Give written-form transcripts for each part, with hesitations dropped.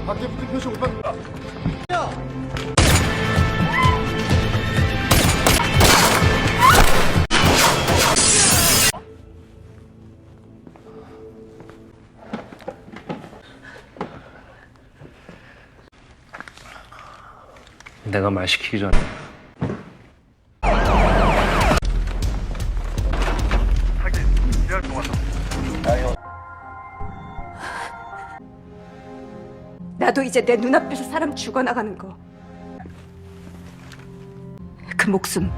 밖에 붙은 표시 못 받는다. 내가 말 시키기 전에 나도 이제 내 눈앞에서 사람 죽어나가는 거. 그 목숨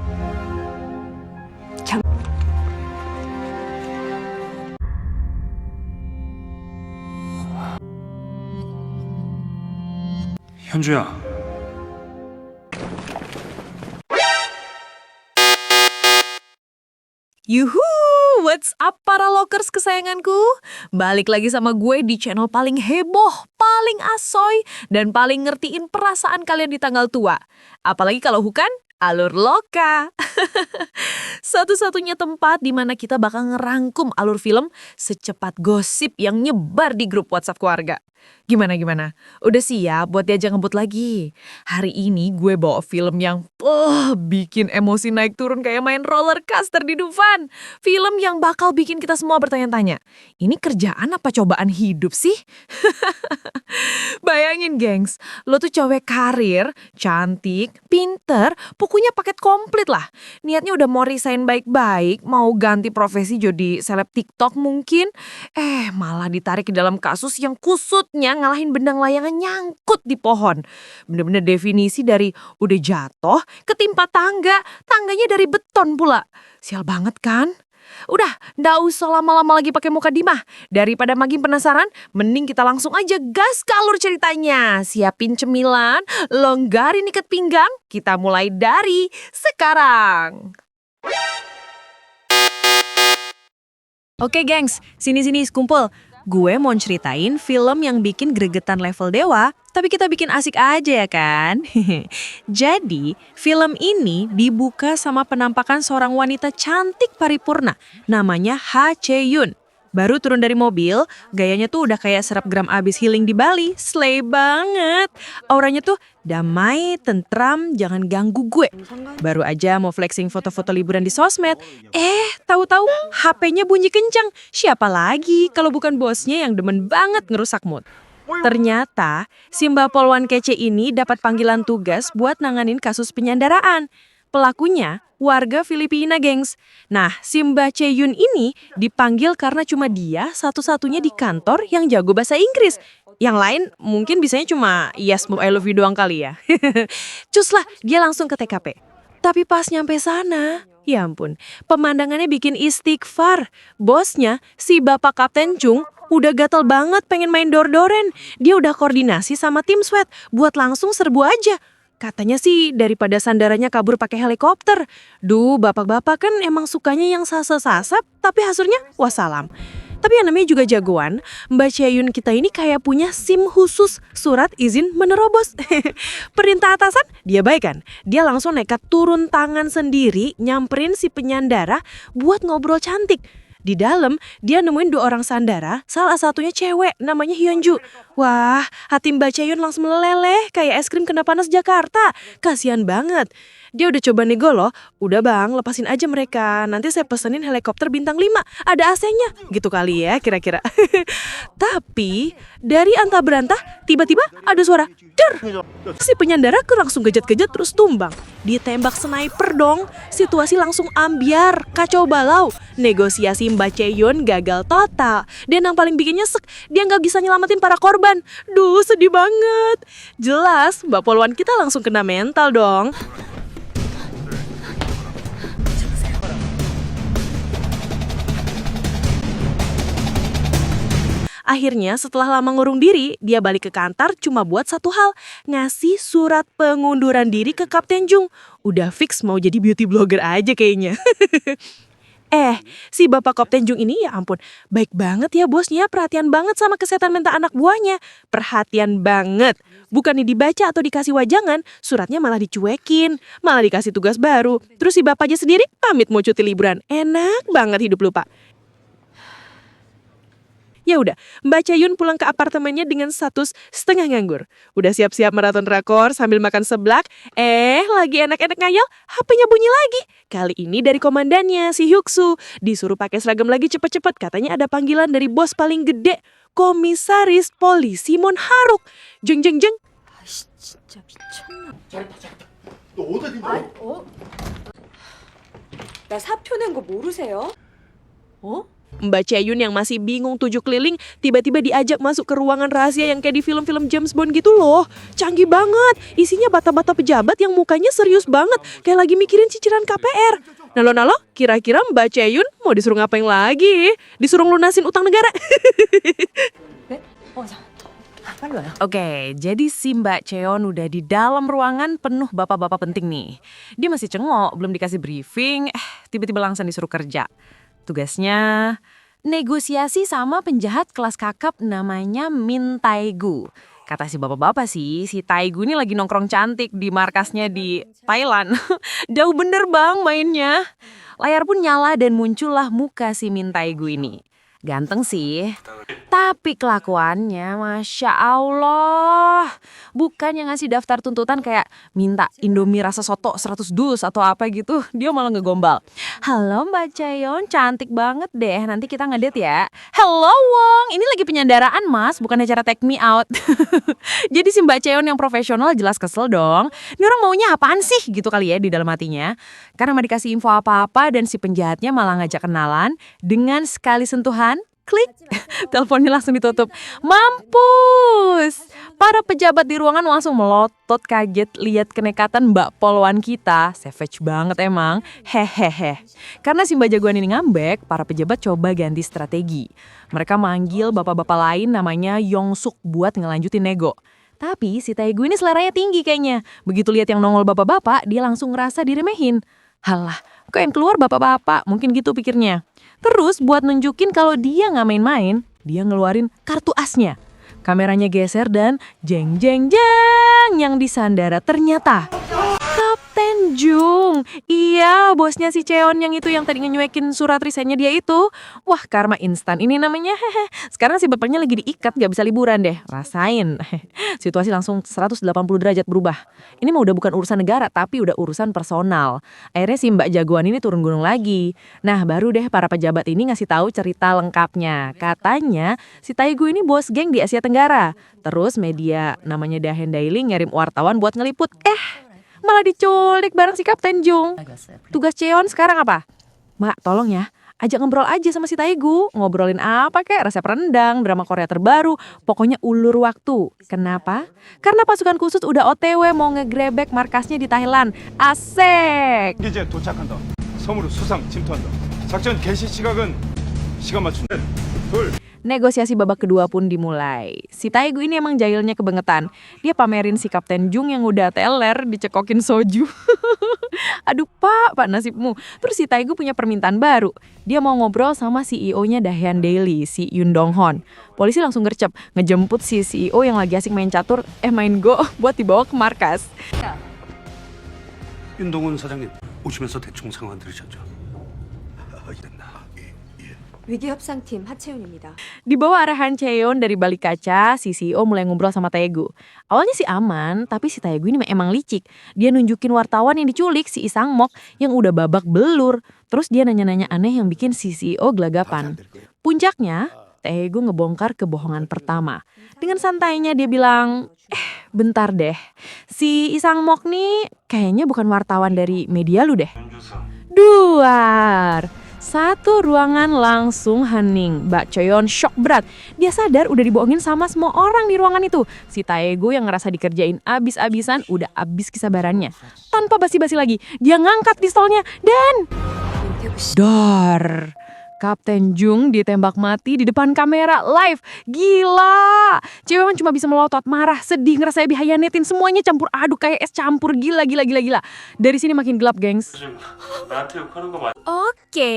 현주야. Yuhu, what's up para lockers kesayanganku? Balik lagi sama gue di channel paling heboh, paling asoy, dan paling ngertiin perasaan kalian di tanggal tua. Apalagi kalau bukan Alur Loka. Satu-satunya tempat di mana kita bakal ngerangkum alur film secepat gosip yang nyebar di grup WhatsApp keluarga. Gimana? Udah siap buat diajak ngebut lagi? Hari ini gue bawa film yang bikin emosi naik turun kayak main roller coaster di Dufan. Film yang bakal bikin kita semua bertanya-tanya, ini kerjaan apa cobaan hidup sih? Bayangin gengs, lo tuh cewek karir, cantik, pinter, pokoknya paket komplit lah. Niatnya udah mau resign baik-baik, mau ganti profesi jadi seleb TikTok mungkin. Malah ditarik ke dalam kasus yang kusutnya ngalahin benang layangan nyangkut di pohon. Bener-bener definisi dari udah jatuh, ketimpa tangga, tangganya dari beton pula. Sial banget kan? Udah, nggak usah lama-lama lagi pakai muka dimah. Daripada makin penasaran, mending kita langsung aja gas ke alur ceritanya. Siapin cemilan, longgarin ikat pinggang, kita mulai dari sekarang. Oke gengs, sini-sini kumpul. Gue mau ceritain film yang bikin gregetan level dewa, tapi kita bikin asik aja ya kan? Jadi, film ini dibuka sama penampakan seorang wanita cantik paripurna, namanya Ha Chae-yoon. Baru turun dari mobil, gayanya tuh udah kayak selebgram abis healing di Bali, slay banget. Auranya tuh damai, tentram, jangan ganggu gue. Baru aja mau flexing foto-foto liburan di sosmed, tahu-tahu HP-nya bunyi kencang. Siapa lagi kalau bukan bosnya yang demen banget ngerusak mood. Ternyata, si Mbak Polwan kece ini dapat panggilan tugas buat nanganin kasus penyandaraan. Pelakunya warga Filipina, gengs. Nah, si Mbak Chae-yoon ini dipanggil karena cuma dia satu-satunya di kantor yang jago bahasa Inggris. Yang lain mungkin bisanya cuma yes, I love you doang kali ya. Cus lah, dia langsung ke TKP. Tapi pas nyampe sana, ya ampun, pemandangannya bikin istighfar. Bosnya, si Bapak Kapten Chung, udah gatel banget pengen main dor-doren. Dia udah koordinasi sama tim SWAT buat langsung serbu aja. Katanya sih daripada sandarannya kabur pakai helikopter. Duh, bapak-bapak kan emang sukanya yang sasap-sasap, tapi hasilnya wassalam. Tapi yang namanya juga jagoan, Mbak Chae-yoon kita ini kayak punya SIM khusus, surat izin menerobos. Perintah atasan, dia baik kan? Dia langsung nekat turun tangan sendiri, nyamperin si penyandara buat ngobrol cantik. Di dalam, dia nemuin 2 orang sandara, salah satunya cewek, namanya Hyunju. Wah, hati Mbak Chae-yoon langsung meleleh, kayak es krim kena panas Jakarta. Kasian banget. Dia udah coba nego loh, udah bang, lepasin aja mereka. Nanti saya pesenin helikopter bintang 5, ada AC-nya. Gitu kali ya, kira-kira. Tapi, dari antah berantah, tiba-tiba ada suara, der! Si penyandara langsung gejat-gejat terus tumbang. Ditembak sniper dong, situasi langsung ambiar, kacau balau. Negosiasi Mbak Chae-yoon gagal total. Dan yang paling bikin nyesek, dia nggak bisa nyelamatin para korban. Duh, sedih banget. Jelas, Mbak Polwan kita langsung kena mental dong. Akhirnya setelah lama ngurung diri, dia balik ke kantor cuma buat satu hal, ngasih surat pengunduran diri ke Kapten Chung. Udah fix mau jadi beauty blogger aja kayaknya. Si Bapak Kapten Chung ini ya ampun, baik banget ya bosnya, perhatian banget sama kesehatan mental anak buahnya. Perhatian banget. Bukannya dibaca atau dikasih wajangan, suratnya malah dicuekin, malah dikasih tugas baru. Terus si bapaknya sendiri pamit mau cuti liburan. Enak banget hidup lupa. Ya udah, Mbak Chaeyoon pulang ke apartemennya dengan status setengah nganggur. Udah siap-siap maraton drakor sambil makan seblak. Lagi enak-enak ngayal, HP-nya bunyi lagi. Kali ini dari komandannya, si Hyuk-soo. Disuruh pakai seragam lagi cepet-cepet. Katanya ada panggilan dari bos paling gede, Komisaris Polisi Monharuk. Jeng jeng jeng. 아이씨, 진짜 미쳤나? 너 어디 아니, 나 사표 낸 거 모르세요? Mbak Chaeyoon yang masih bingung 7 keliling tiba-tiba diajak masuk ke ruangan rahasia yang kayak di film-film James Bond gitu loh. Canggih banget. Isinya bata-bata pejabat yang mukanya serius banget. Kayak lagi mikirin cicilan KPR. Nalo-nalo, kira-kira Mbak Chaeyoon mau disuruh ngapain lagi? Disuruh lunasin utang negara? 빨리 와요. Oke, jadi si Mbak Cheon udah di dalam ruangan penuh bapak-bapak penting nih. Dia masih cengok, belum dikasih briefing, tiba-tiba langsung disuruh kerja. Tugasnya negosiasi sama penjahat kelas kakap namanya Min Taegu. Kata si bapak-bapak sih, si Taegu ini lagi nongkrong cantik di markasnya di Thailand. Jauh bener bang mainnya. Layar pun nyala dan muncullah muka si Min Taegu ini. Ganteng sih, tapi kelakuannya Masya Allah. Bukan yang ngasih daftar tuntutan kayak minta Indomie rasa soto 100 dus atau apa gitu. Dia malah ngegombal. Halo Mbak Chaeyoon, cantik banget deh. Nanti kita ngedate ya. Hello Wong, ini lagi penyandaraan mas, bukan acara take me out. Jadi si Mbak Chaeyoon yang profesional jelas kesel dong. Ini orang maunya apaan sih gitu kali ya di dalam hatinya. Karena mau dikasih info apa-apa dan si penjahatnya malah ngajak kenalan dengan sekali sentuhan. Klik, teleponnya langsung ditutup. Mampus! Para pejabat di ruangan langsung melotot kaget lihat kenekatan Mbak Polwan kita. Savage banget emang. Hehehe. Karena si Mbak Jagoan ini ngambek, para pejabat coba ganti strategi. Mereka manggil bapak-bapak lain namanya Yongsuk buat ngelanjutin nego. Tapi si Taegu ini seleranya tinggi kayaknya. Begitu lihat yang nongol bapak-bapak, dia langsung ngerasa diremehin. Halah, kok yang keluar bapak-bapak? Mungkin gitu pikirnya. Terus buat nunjukin kalau dia nggak main-main, dia ngeluarin kartu asnya. Kameranya geser dan jeng jeng jeng yang disandara ternyata Kapten Jung. Iya, bosnya si Cheon yang itu yang tadi ngenyuekin surat resignnya dia itu. Wah, karma instan ini namanya. Sekarang si bapaknya lagi diikat, gak bisa liburan deh. Rasain. Situasi langsung 180 derajat berubah. Ini mah udah bukan urusan negara, tapi udah urusan personal. Akhirnya si Mbak Jagoan ini turun gunung lagi. Nah, baru deh para pejabat ini ngasih tahu cerita lengkapnya. Katanya si Taegu ini bos geng di Asia Tenggara. Terus media namanya Dahen Daily ngirim wartawan buat ngeliput. Malah diculik bareng si Kapten Jung. Tugas Cheon sekarang apa? Mak, tolong ya, ajak ngobrol aja sama si Taegu. Ngobrolin apa kek, resep rendang, drama Korea terbaru, pokoknya ulur waktu. Kenapa? Karena pasukan khusus udah OTW mau ngegrebek markasnya di Thailand. Asik! 이제 도착한다. 섬으로 수상 침투한다. 작전 개시 시각은 시간 맞춘다. 둘. Negosiasi babak kedua pun dimulai. Si Taegu ini emang jahilnya kebangetan. Dia pamerin si Kapten Jung yang udah teler dicekokin soju. Aduh pak nasibmu. Terus si Taegu punya permintaan baru. Dia mau ngobrol sama CEO-nya Daehan Daily, si Yoon Dong-hon. Polisi langsung gercep, ngejemput si CEO yang lagi asik main catur, main go buat dibawa ke markas. 윤동훈 사장님 오시면서 대충 상황 들으셨죠? 위기 협상팀 하채윤입니다. Di bawah arahan Cheon dari balik kaca, si CEO mulai ngobrol sama Taegu. Awalnya sih aman, tapi si Taegu ini emang licik. Dia nunjukin wartawan yang diculik, si Isang Mok, yang udah babak belur. Terus dia nanya-nanya aneh yang bikin si CEO gelagapan. Puncaknya, Taegu ngebongkar kebohongan pertama. Dengan santainya dia bilang, bentar deh, si Isang Mok nih kayaknya bukan wartawan dari media lu deh. Duar! Satu ruangan langsung hening. Mbak Cheon shock berat. Dia sadar udah dibohongin sama semua orang di ruangan itu. Si Taegu yang ngerasa dikerjain abis-abisan udah abis kesabarannya. Tanpa basi-basi lagi, dia ngangkat pistolnya dan dar. Kapten Jung ditembak mati di depan kamera live. Gila. Cewek cuma bisa melotot, marah, sedih, ngerasa dihayanetin. Semuanya campur aduk kayak es campur. Gila. Dari sini makin gelap, gengs. Oke,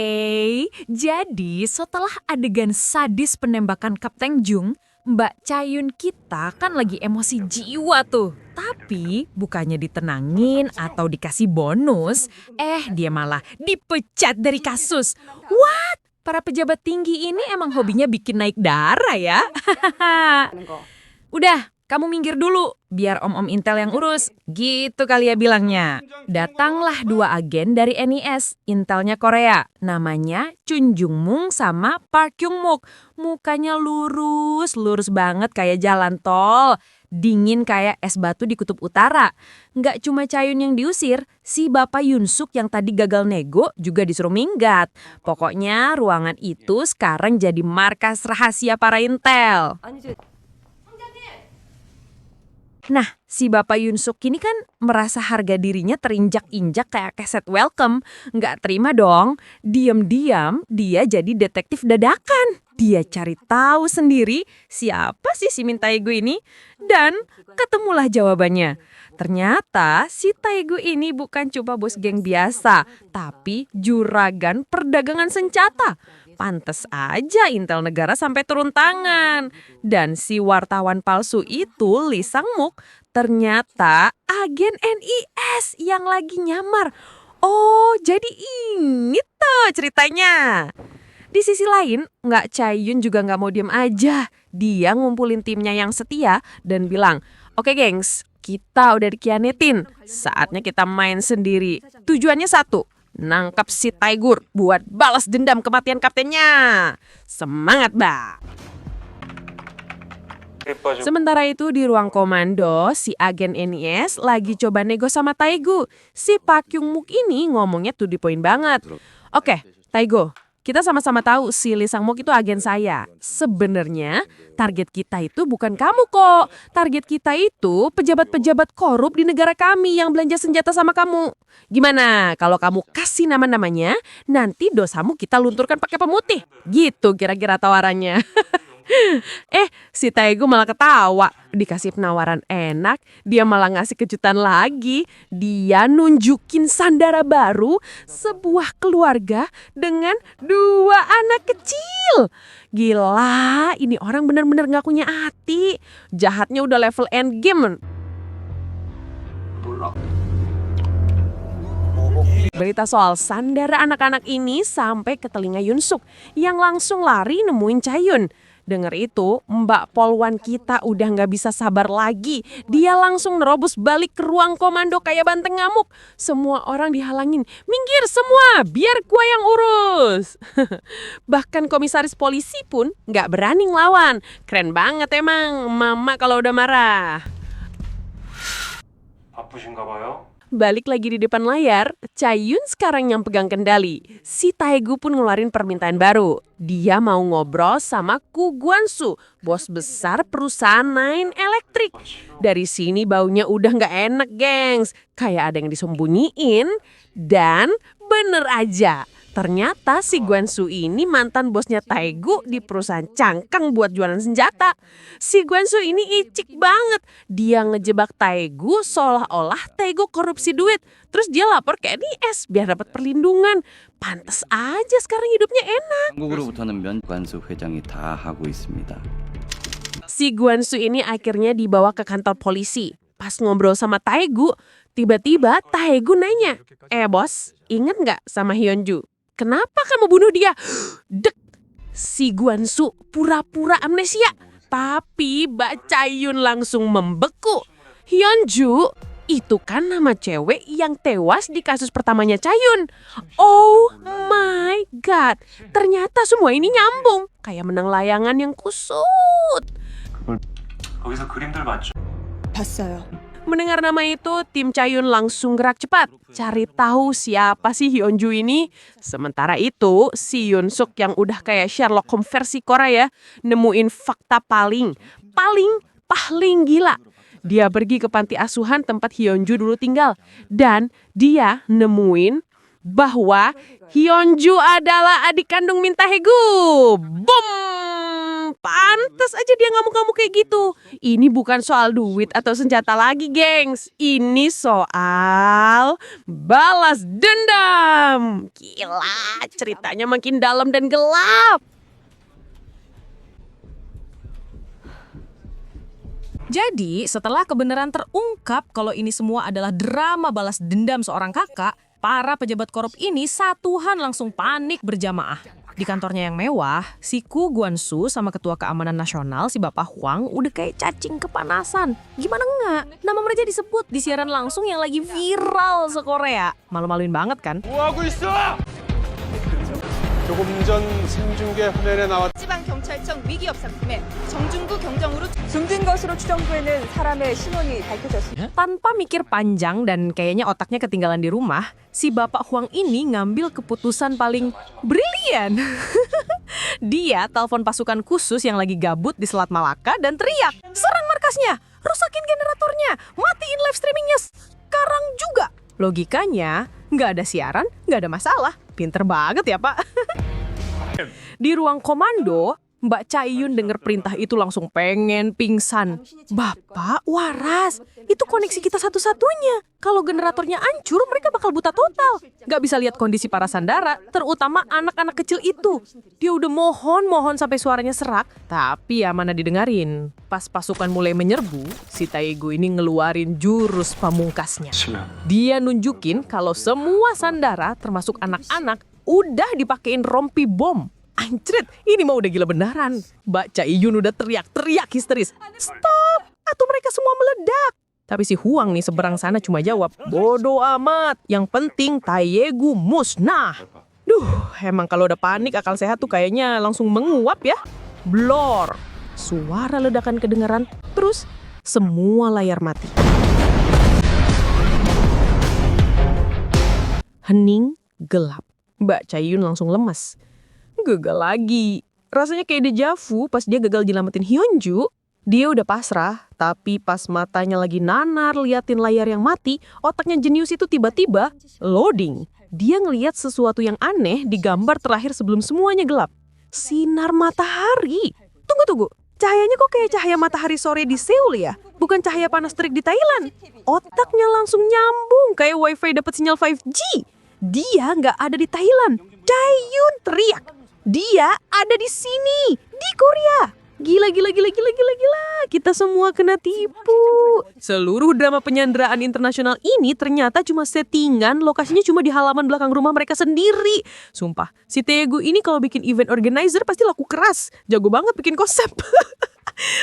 jadi setelah adegan sadis penembakan Kapten Jung, Mbak Chaeyoon kita kan lagi emosi jiwa tuh. Tapi bukannya ditenangin atau dikasih bonus, dia malah dipecat dari kasus. What? para pejabat tinggi ini emang hobinya bikin naik darah ya. 하는 거. Udah, kamu minggir dulu, biar om-om Intel yang urus. Gitu kali ya bilangnya. Datanglah 2 agen dari NIS, Intelnya Korea. Namanya Chun Jung-moong sama Park Kyung-mook. Mukanya lurus banget kayak jalan tol. Dingin kayak es batu di kutub utara. Nggak cuma Chae-yun yang diusir, si Bapak Yoon-suk yang tadi gagal nego juga disuruh minggat. Pokoknya ruangan itu sekarang jadi markas rahasia para Intel. 아니 이제 Nah, si Bapak Yoon-suk ini kan merasa harga dirinya terinjak-injak kayak keset welcome. Nggak terima dong. Diam-diam dia jadi detektif dadakan. Dia cari tahu sendiri siapa sih si Min Tae-gu ini. Dan ketemulah jawabannya. Ternyata si Tae-gu ini bukan cuma bos geng biasa, tapi juragan perdagangan senjata. Pantes aja Intel negara sampai turun tangan. Dan si wartawan palsu itu, Lee Sang-mook, ternyata agen NIS yang lagi nyamar. Oh, jadi ini tuh ceritanya. Di sisi lain, nggak Chae-yun juga nggak mau diem aja. Dia ngumpulin timnya yang setia dan bilang, "Oke gengs, kita udah dikhianatin. Saatnya kita main sendiri. Tujuannya satu, nangkap si Tae-gur buat balas dendam kematian kaptennya. Semangat, Mbak." Sementara itu di ruang komando, si agen NIS lagi coba nego sama Tae-gu. Si Park Kyung-mook ini ngomongnya to the point banget. Oke, Tae-gu, kita sama-sama tahu si Lee Sang-mook itu agen saya. Sebenarnya target kita itu bukan kamu kok. Target kita itu pejabat-pejabat korup di negara kami yang belanja senjata sama kamu. Gimana kalau kamu kasih nama-namanya, nanti dosamu kita lunturkan pakai pemutih. Gitu kira-kira tawarannya. Si Tae-gu malah ketawa. Dikasih penawaran enak, dia malah ngasih kejutan lagi. Dia nunjukin sandara baru, sebuah keluarga dengan 2 anak kecil. Gila, ini orang bener-bener gak punya hati. Jahatnya udah level endgame. Berita soal sandara anak-anak ini sampai ke telinga Yoon-suk yang langsung lari nemuin Chae-yun. Dengar itu, Mbak Polwan kita udah nggak bisa sabar lagi. Dia langsung nerobos balik ke ruang komando kayak banteng ngamuk. Semua orang dihalangin. Minggir semua, biar gua yang urus. Bahkan komisaris polisi pun nggak berani ngelawan. Keren banget emang, mama kalau udah marah. 바쁘신가 봐요. Balik lagi di depan layar, Chae-yun sekarang yang pegang kendali. Si Tae-gu pun ngeluarin permintaan baru. Dia mau ngobrol sama Ku Guan-su, bos besar perusahaan Nine Electric. Dari sini baunya udah nggak enak, gengs. Kayak ada yang disembunyiin. Dan bener aja, ternyata si Guan-su ini mantan bosnya Tae-gu di perusahaan cangkang buat jualan senjata. Si Guan-su ini icik banget. Dia ngejebak Tae-gu seolah-olah Tae-gu korupsi duit. Terus dia lapor ke NIS biar dapat perlindungan. Pantes aja sekarang hidupnya enak. 한국으로부터는 면관수 회장이 다 하고 있습니다. Si Guan-su ini akhirnya dibawa ke kantor polisi. Pas ngobrol sama Tae-gu, tiba-tiba Tae-gu nanya, bos, inget nggak sama Hyunju? Kenapa kamu bunuh dia? Dek, si Guan-su pura-pura amnesia. Tapi Mbak Chae-yun langsung membeku. Hyunju, itu kan nama cewek yang tewas di kasus pertamanya Chae-yun. Oh my god, ternyata semua ini nyambung. Kayak menang layangan yang kusut. 거기서 그림들 봤죠? 봤어요. Mendengar nama itu, tim Chae-yun langsung gerak cepat. Cari tahu siapa sih Hyunju ini. Sementara itu, si Yoon-suk yang udah kayak Sherlock Holmes versi Korea, nemuin fakta paling gila. Dia pergi ke panti asuhan tempat Hyunju dulu tinggal. Dan dia nemuin bahwa Hyunju adalah adik kandung Min Tae-gu. Boom! Pantes aja dia ngamuk-ngamuk kayak gitu. Ini bukan soal duit atau senjata lagi, gengs. Ini soal balas dendam. Gila, ceritanya makin dalam dan gelap. Jadi, setelah kebenaran terungkap kalau ini semua adalah drama balas dendam seorang kakak, para pejabat korup ini satuan langsung panik berjamaah. Di kantornya yang mewah, si Ku Guansu sama Ketua Keamanan Nasional si Bapak Huang udah kayak cacing kepanasan. Gimana enggak? Nama mereka disebut di siaran langsung yang lagi viral se-Korea. Malu-maluin banget kan? 뭐하고 있어? 조금 전 생중계 화면에 나왔 지방경찰청 위기업 상품에 정중구 경정으로 숨진 것으로 추정되는 사람의 신원이 밝혀졌습니다. Tanpa mikir panjang dan kayaknya otaknya ketinggalan di rumah, si Bapak Huang ini ngambil keputusan paling brilian. Dia telepon pasukan khusus yang lagi gabut di Selat Malaka dan teriak, serang markasnya, rusakin generatornya, matiin live streamingnya sekarang juga. Logikanya, nggak ada siaran, nggak ada masalah. Pinter banget ya, Pak. Di ruang komando, Mbak Chae-yun denger perintah itu langsung pengen pingsan. Bapak, waras. Itu koneksi kita satu-satunya. Kalau generatornya hancur, mereka bakal buta total. Gak bisa lihat kondisi para sandara, terutama anak-anak kecil itu. Dia udah mohon sampai suaranya serak, tapi ya mana didengarin. Pas pasukan mulai menyerbu, si Taegu ini ngeluarin jurus pamungkasnya. Dia nunjukin kalau semua sandara, termasuk anak-anak, udah dipakein rompi bom. Anjrit, ini mah udah gila beneran. Mbak Chae-yun udah teriak-teriak histeris. Stop! Atau mereka semua meledak. Tapi si Huang nih seberang sana cuma jawab, bodoh amat. Yang penting Taegu musnah. Duh, emang kalau udah panik akal sehat tuh kayaknya langsung menguap ya. Blor. Suara ledakan kedengaran, terus semua layar mati. Hening, gelap. Mbak Chae-yun langsung lemas. Gagal lagi. Rasanya kayak dejavu pas dia gagal nyelamatin Hyunju. Dia udah pasrah, tapi pas matanya lagi nanar liatin layar yang mati, otaknya jenius itu tiba-tiba loading. Dia ngeliat sesuatu yang aneh di gambar terakhir sebelum semuanya gelap. Sinar matahari. Tunggu. Cahayanya kok kayak cahaya matahari sore di Seoul ya? Bukan cahaya panas terik di Thailand. Otaknya langsung nyambung kayak wifi dapat sinyal 5G. Dia nggak ada di Thailand. Chae-yun teriak. Dia ada di sini, di Korea. Gila. Kita semua kena tipu. Seluruh drama penyanderaan internasional ini ternyata cuma settingan, lokasinya cuma di halaman belakang rumah mereka sendiri. Sumpah, si Taegu ini kalau bikin event organizer pasti laku keras. Jago banget bikin konsep.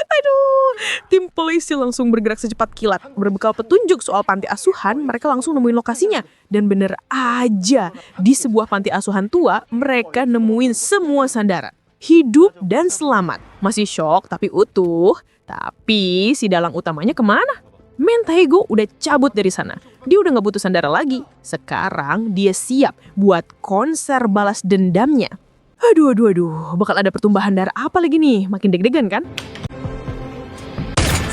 Aduh, tim polisi langsung bergerak secepat kilat. Berbekal petunjuk soal panti asuhan, mereka langsung nemuin lokasinya. Dan bener aja, di sebuah panti asuhan tua, mereka nemuin semua sandara. Hidup dan selamat. Masih shock tapi utuh. Tapi si dalang utamanya kemana? Taegu udah cabut dari sana. Dia udah gak butuh sandara lagi. Sekarang dia siap buat konser balas dendamnya. Aduh, bakal ada pertumbahan darah apa lagi nih? Makin deg-degan kan?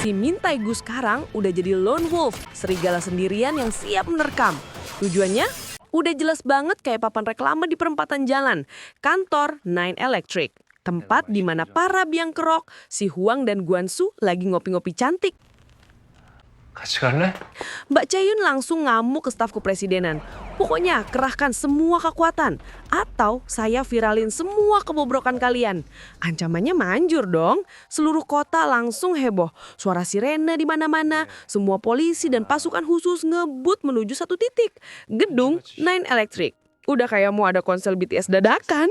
Si Taegu sekarang udah jadi lone wolf, serigala sendirian yang siap menerkam. Tujuannya? Udah jelas banget kayak papan reklame di perempatan jalan. Kantor Nine Electric. Tempat di mana para biang kerok, si Huang dan Guansu lagi ngopi-ngopi cantik. 같이 갈래? Mbak Chae-yun langsung ngamuk ke staf kepresidenan. Pokoknya kerahkan semua kekuatan. Atau saya viralin semua kebobrokan kalian. Ancamannya manjur dong. Seluruh kota langsung heboh. Suara sirene di mana-mana. Semua polisi dan pasukan khusus ngebut menuju satu titik. Gedung Nine Electric. Udah kayak mau ada konser BTS dadakan.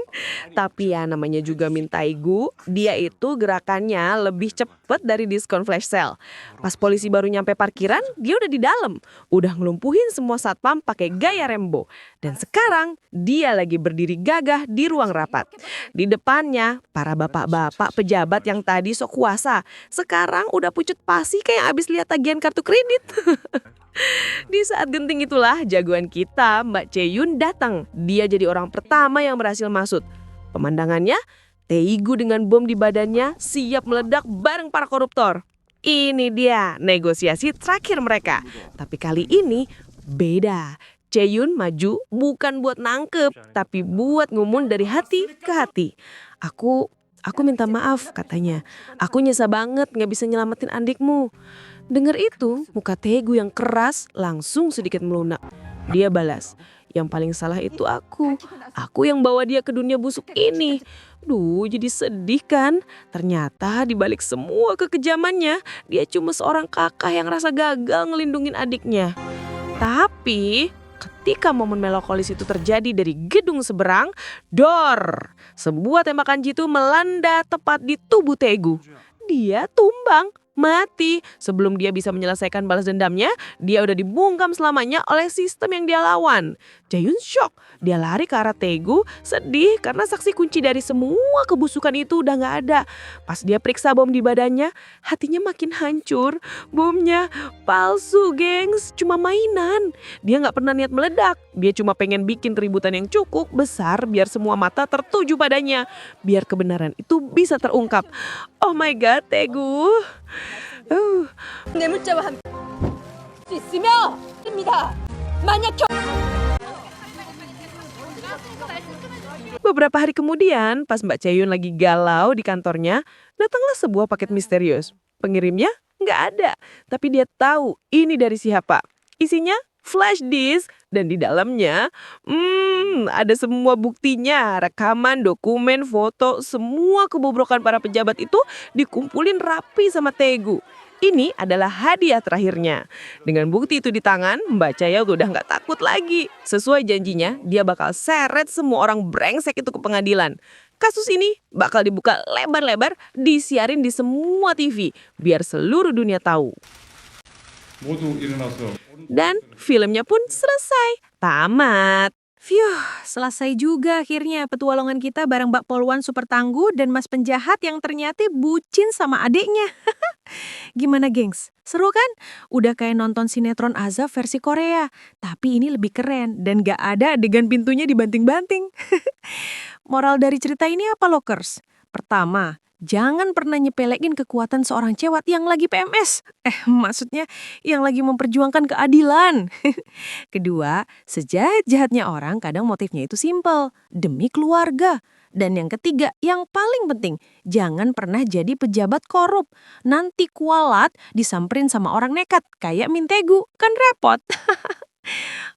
Tapi ya namanya juga Taegu, dia itu gerakannya lebih cepet dari diskon flash sale. Pas polisi baru nyampe parkiran, dia udah di dalam. Udah ngelumpuhin semua satpam pakai gaya Rembo. Dan sekarang dia lagi berdiri gagah di ruang rapat. Di depannya para bapak-bapak pejabat yang tadi sok kuasa. Sekarang udah pucet pasi kayak abis lihat tagihan kartu kredit. Di saat genting itulah jagoan kita, Mbak Chae-yun datang. Dia jadi orang pertama yang berhasil masuk. Pemandangannya, Taegu dengan bom di badannya siap meledak bareng para koruptor. Ini dia negosiasi terakhir mereka. Tapi kali ini beda. Chae-yun maju bukan buat nangkep, tapi buat ngomong dari hati ke hati. Aku minta maaf katanya. Aku nyesah banget gak bisa nyelamatin adikmu. Dengar itu, muka Taegu yang keras langsung sedikit melunak. Dia balas, yang paling salah itu aku. Aku yang bawa dia ke dunia busuk ini. Duh, jadi sedih kan? Ternyata dibalik semua kekejamannya, dia cuma seorang kakak yang rasa gagal ngelindungin adiknya. Tapi ketika momen melankolis itu terjadi dari gedung seberang, dor! Sebuah tembakan jitu melanda tepat di tubuh Taegu. Dia tumbang, mati. Sebelum dia bisa menyelesaikan balas dendamnya, dia udah dibungkam selamanya oleh sistem yang dia lawan. Jaehyun shock. Dia lari ke arah Taegu, sedih karena saksi kunci dari semua kebusukan itu udah gak ada. Pas dia periksa bom di badannya, hatinya makin hancur. Bomnya palsu, gengs, cuma mainan. Dia gak pernah niat meledak. Dia cuma pengen bikin keributan yang cukup besar biar semua mata tertuju padanya. Biar kebenaran itu bisa terungkap. Oh my god, Taegu. 내 문자와 함께 수 있으며 입니다. 만약 Beberapa hari kemudian, pas Mbak Chaeyoon lagi galau di kantornya, datanglah sebuah paket misterius. Pengirimnya nggak ada, tapi dia tahu ini dari siapa. Isinya flash disk, dan di dalamnya ada semua buktinya, rekaman, dokumen, foto, semua kebobrokan para pejabat itu dikumpulin rapi sama Taegu. Ini adalah hadiah terakhirnya. Dengan bukti itu di tangan, Mbak Chaeyoon udah nggak takut lagi. Sesuai janjinya, dia bakal seret semua orang brengsek itu ke pengadilan. Kasus ini bakal dibuka lebar-lebar, disiarin di semua TV, biar seluruh dunia tahu. Dan filmnya pun selesai. Tamat. Phew, selesai juga akhirnya petualangan kita bareng Mbak Polwan super tangguh dan Mas penjahat yang ternyata bucin sama adiknya. Gimana gengs? Seru kan? Udah kayak nonton sinetron Azab versi Korea. Tapi ini lebih keren dan gak ada adegan pintunya dibanting-banting. Moral dari cerita ini apa lokers? Pertama, jangan pernah nyepelekin kekuatan seorang cewek yang lagi PMS. Maksudnya yang lagi memperjuangkan keadilan. Kedua, sejahat-jahatnya orang kadang motifnya itu simpel, demi keluarga. Dan yang ketiga, yang paling penting, jangan pernah jadi pejabat korup. Nanti kualat disamperin sama orang nekat, kayak Min Taegu, kan repot.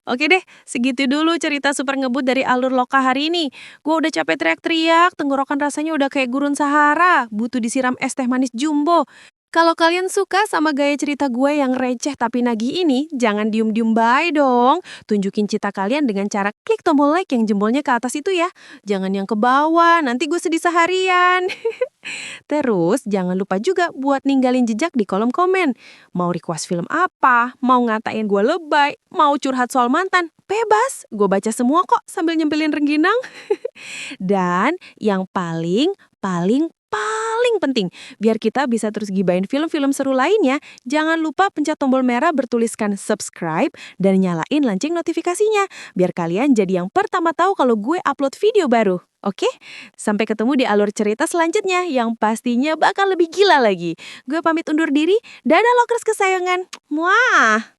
Oke deh, segitu dulu cerita super ngebut dari Alur Loka hari ini. Gue udah capek teriak-teriak, tenggorokan rasanya udah kayak gurun Sahara, butuh disiram es teh manis jumbo. Kalau kalian suka sama gaya cerita gue yang receh tapi nagih ini, jangan diem-diem bye dong. Tunjukin cita kalian dengan cara klik tombol like yang jempolnya ke atas itu ya. Jangan yang ke bawah, nanti gue sedih seharian. Terus jangan lupa juga buat ninggalin jejak di kolom komen. Mau request film apa, mau ngatain gue lebay, mau curhat soal mantan, bebas. Gue baca semua kok sambil nyempilin rengginang. Dan yang paling penting, biar kita bisa terus gibain film-film seru lainnya, jangan lupa pencet tombol merah bertuliskan subscribe dan nyalain lonceng notifikasinya, biar kalian jadi yang pertama tahu kalau gue upload video baru. Oke? Sampai ketemu di alur cerita selanjutnya yang pastinya bakal lebih gila lagi. Gue pamit undur diri, dadah lokers kesayangan. Muah!